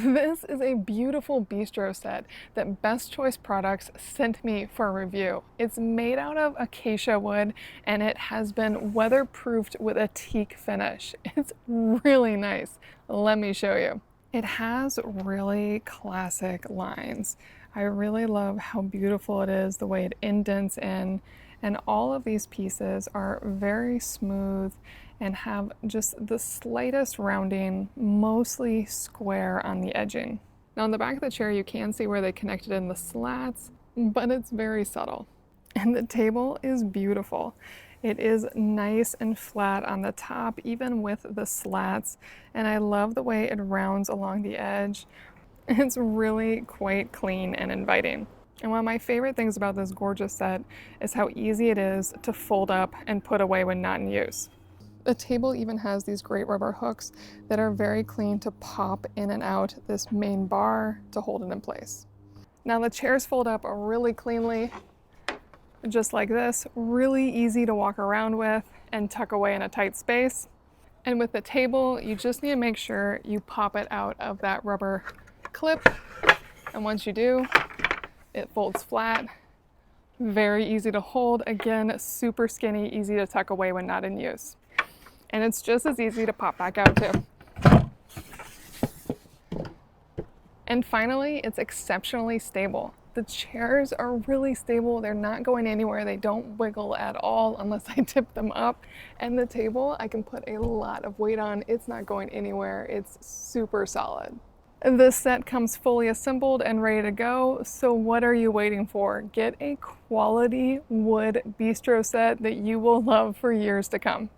This is a beautiful bistro set that Best Choice Products sent me for a review. It's made out of acacia wood and it has been weatherproofed with a teak finish. It's really nice. Let me show you. It has really classic lines. I really love how beautiful it is, the way it indents in, and all of these pieces are very smooth and have just the slightest rounding, mostly square on the edging. Now on the back of the chair you can see where they connected in the slats, but it's very subtle. And the table is beautiful. It is nice and flat on the top, even with the slats, and I love the way it rounds along the edge. It's really quite clean and inviting. And one of my favorite things about this gorgeous set is how easy it is to fold up and put away when not in use. The table even has these great rubber hooks that are very clean to pop in and out this main bar to hold it in place. Now the chairs fold up really cleanly, just like this, really easy to walk around with and tuck away in a tight space. And with the table, you just need to make sure you pop it out of that rubber clip. And once you do, it folds flat, very easy to hold. Again, super skinny, easy to tuck away when not in use. And it's just as easy to pop back out too. And finally, it's exceptionally stable. The chairs are really stable. They're not going anywhere. They don't wiggle at all unless I tip them up. And the table, I can put a lot of weight on. It's not going anywhere. It's super solid. This set comes fully assembled and ready to go, so what are you waiting for? Get a quality wood bistro set that you will love for years to come.